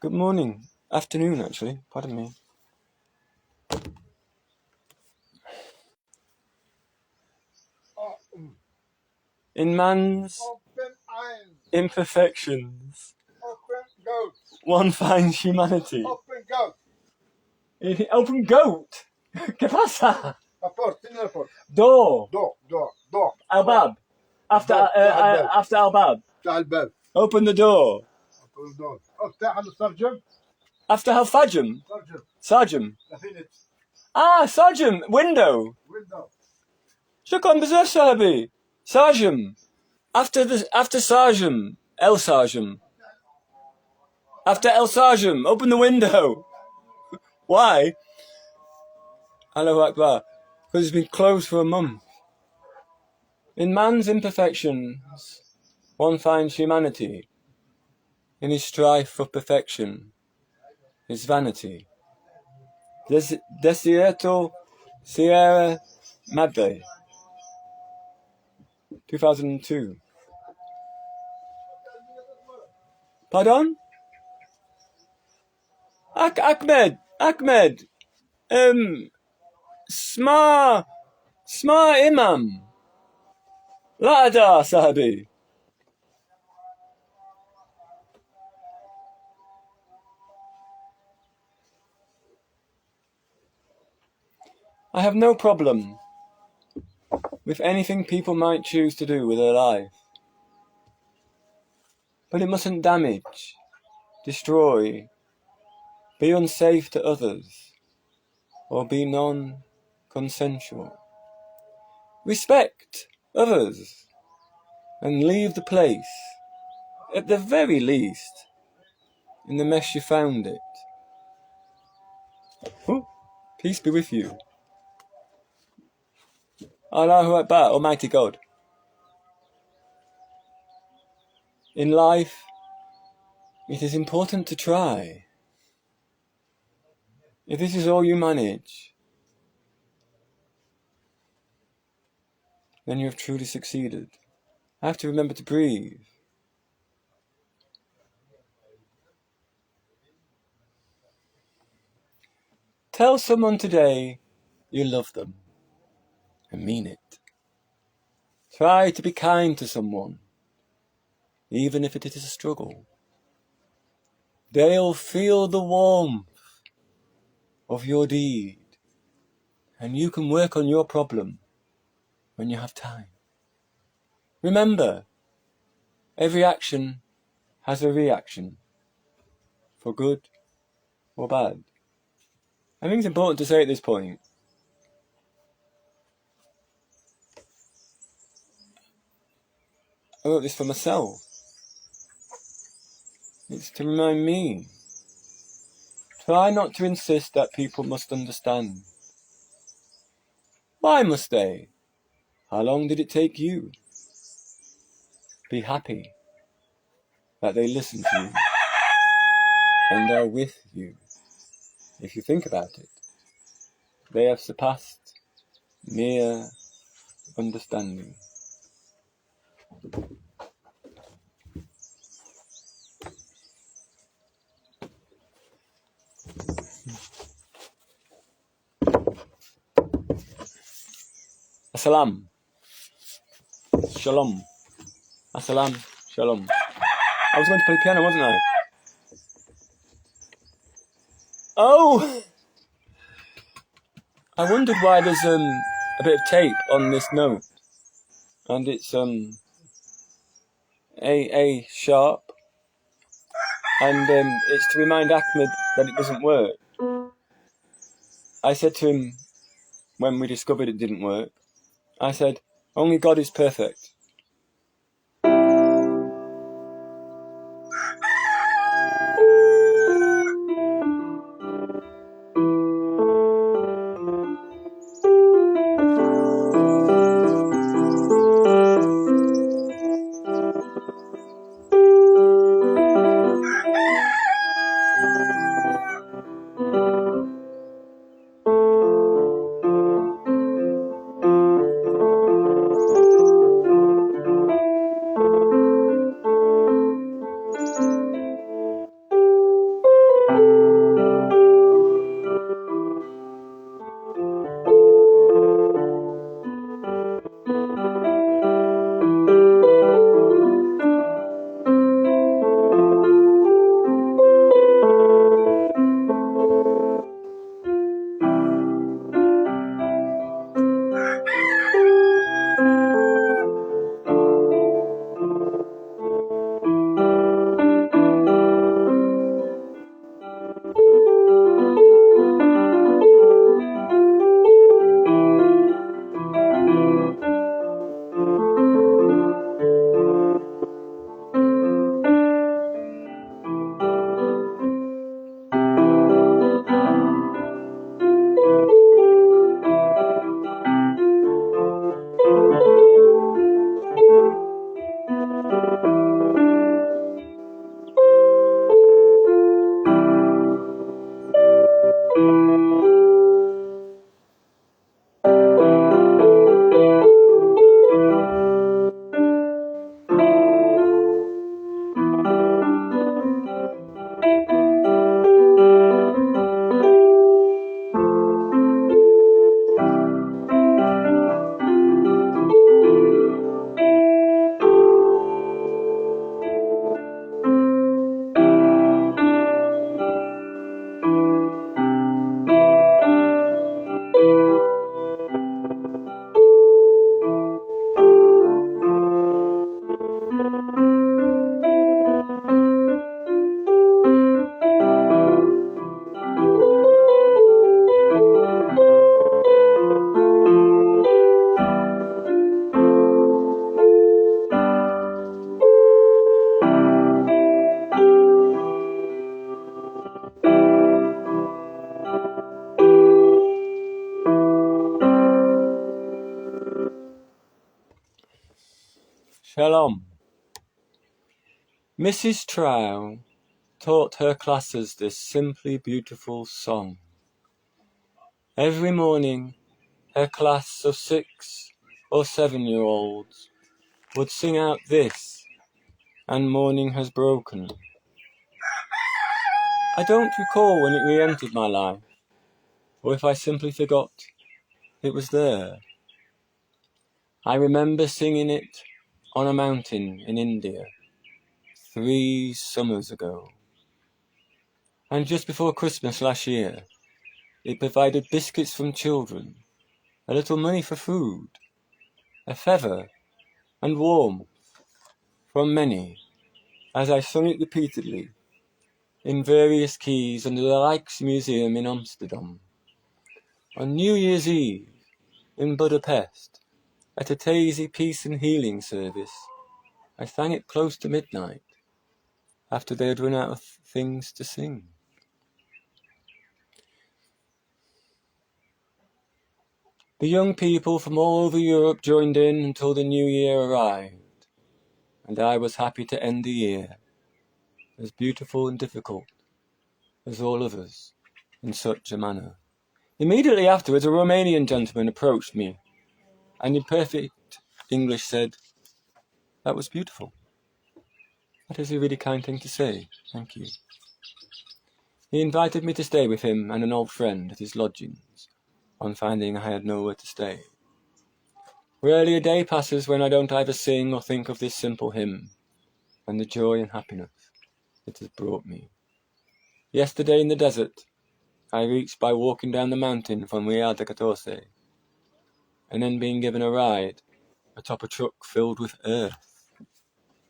Good morning. Afternoon, actually. Pardon me. In man's imperfections, one finds humanity. Open goat! ¿Qué pasa? Door. Albab. After Albab. Open the door. After Al-Fajm. Sarjum. Sarjum. Window. شكرا بزاف صاحبي. Sarjum. After Sarjum. El Sarjum. After El Sarjum. Open the window. Why? Allahu Akbar. Because it's been closed for a month. In man's imperfections, one finds humanity. In his strife for perfection, his vanity. Desierto Sierra Madre, 2002. Pardon? Ahmed. Sma Imam. Lada Sahabi. I have no problem with anything people might choose to do with their life. But it mustn't damage, destroy, be unsafe to others, or be non-consensual. Respect others and leave the place, at the very least, in the mess you found it. Oh, peace be with you. Allahu Akbar, Almighty God. In life, it is important to try. If this is all you manage, then you have truly succeeded. I have to remember to breathe. Tell someone today you love them and mean it. Try to be kind to someone, even if it is a struggle. They'll feel the warmth of your deed, and you can work on your problem when you have time. Remember, every action has a reaction, for good or bad. I think it's important to say at this point, I wrote this for myself. It's to remind me. Try not to insist that people must understand. Why must they? How long did it take you? Be happy that they listen to you and are with you. If you think about it, they have surpassed mere understanding. Assalam. Shalom. Assalam. Shalom. I was going to play piano, wasn't I? Oh! I wondered why there's a bit of tape on this note. And it's A sharp. And it's to remind Ahmed that it doesn't work. I said to him, when we discovered it didn't work, I said, only God is perfect. Shalom. Mrs. Trow taught her classes this simply beautiful song. Every morning, her class of 6 or 7-year-olds would sing out this, and morning has broken. I don't recall when it re-entered my life, or if I simply forgot it was there. I remember singing it on a mountain in India 3 summers ago. And just before Christmas last year, it provided biscuits from children, a little money for food, a feather, and warmth from many, as I sung it repeatedly in various keys under the Rijksmuseum in Amsterdam. On New Year's Eve in Budapest, at a Taizé Peace and Healing service, I sang it close to midnight, after they had run out of things to sing. The young people from all over Europe joined in until the new year arrived, and I was happy to end the year, as beautiful and difficult as all others, in such a manner. Immediately afterwards, a Romanian gentleman approached me, and in perfect English said, "That was beautiful." That is a really kind thing to say, thank you. He invited me to stay with him and an old friend at his lodgings, on finding I had nowhere to stay. Rarely a day passes when I don't either sing or think of this simple hymn, and the joy and happiness it has brought me. Yesterday in the desert, I reached by walking down the mountain from Real de Catorce, and then being given a ride atop a truck filled with earth,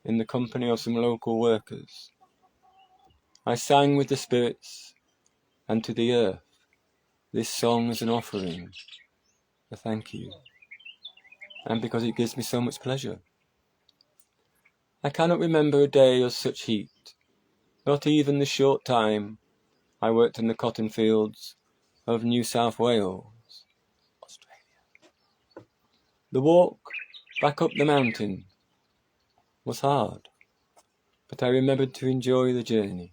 in the company of some local workers. I sang with the spirits and to the earth this song as an offering, a thank you, and because it gives me so much pleasure. I cannot remember a day of such heat, not even the short time I worked in the cotton fields of New South Wales, Australia. The walk back up the mountain was hard, but I remembered to enjoy the journey,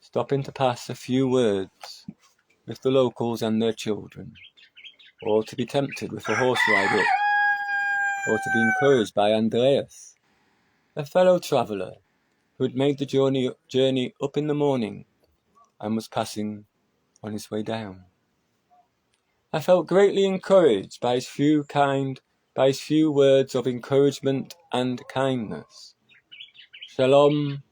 stopping to pass a few words with the locals and their children, or to be tempted with a horse ride up, or to be encouraged by Andreas, a fellow traveller who had made the journey up in the morning and was passing on his way down. I felt greatly encouraged by his few words of encouragement and kindness. Shalom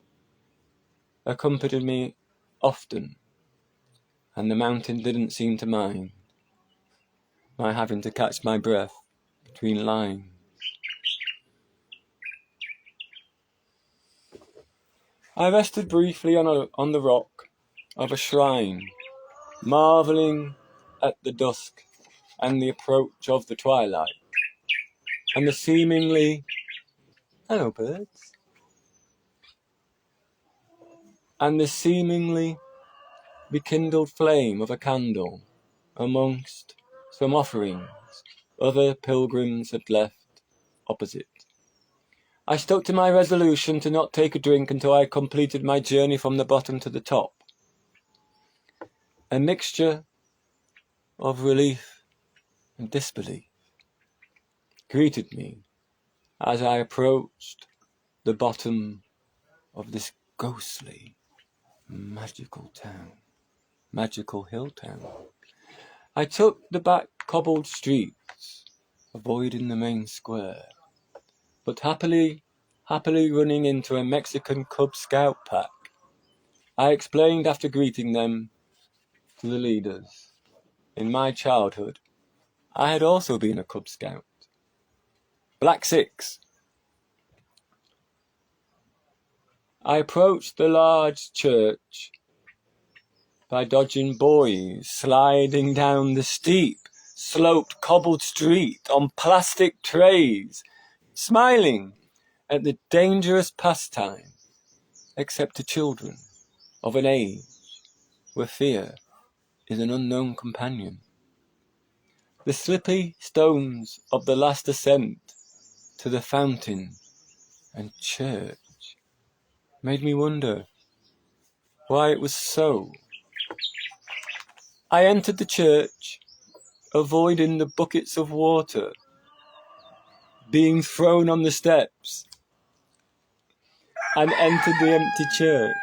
accompanied me often, and the mountain didn't seem to mind my having to catch my breath between lines. I rested briefly on the rock of a shrine, marvelling at the dusk and the approach of the twilight, and the seemingly rekindled flame of a candle amongst some offerings other pilgrims had left opposite. I stuck to my resolution to not take a drink until I completed my journey from the bottom to the top. A mixture of relief and disbelief greeted me as I approached the bottom of this ghostly, magical hill town. I took the back cobbled streets, avoiding the main square, but happily running into a Mexican Cub Scout pack. I explained after greeting them to the leaders. In my childhood, I had also been a Cub Scout. Black 6. I approached the large church by dodging boys sliding down the steep, sloped cobbled street on plastic trays, smiling at the dangerous pastime, except to children of an age where fear is an unknown companion. The slippy stones of the last ascent to the fountain and church made me wonder why it was so. I entered the church, avoiding the buckets of water being thrown on the steps, and entered the empty church.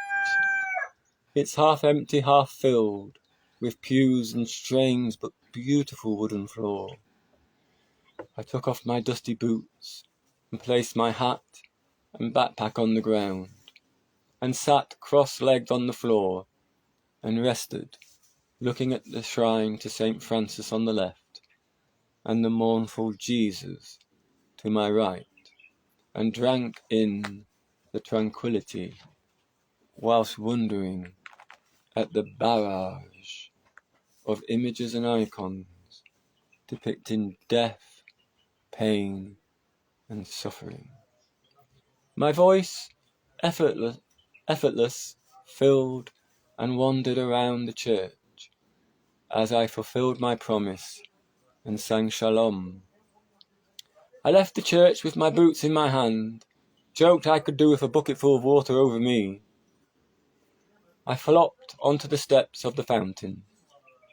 It's half empty, half filled, with pews and strange but beautiful wooden floor. I took off my dusty boots and placed my hat and backpack on the ground, and sat cross-legged on the floor and rested, looking at the shrine to St. Francis on the left and the mournful Jesus to my right, and drank in the tranquility whilst wondering at the barrage of images and icons depicting death, pain, and suffering. My voice, effortless, filled and wandered around the church as I fulfilled my promise and sang Shalom. I left the church with my boots in my hand, joked I could do with a bucketful of water over me. I flopped onto the steps of the fountain,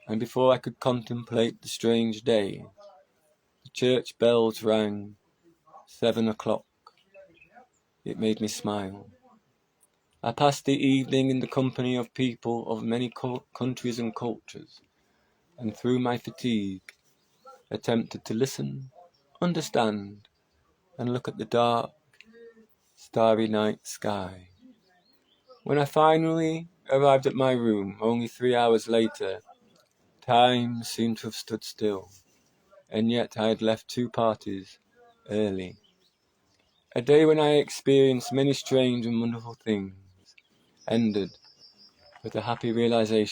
and before I could contemplate the strange day, the church bells rang 7 o'clock. It made me smile. I passed the evening in the company of people of many countries and cultures, and through my fatigue, attempted to listen, understand, and look at the dark, starry night sky. When I finally arrived at my room, only 3 hours later, time seemed to have stood still, and yet I had left 2 parties early. A day when I experienced many strange and wonderful things ended with a happy realization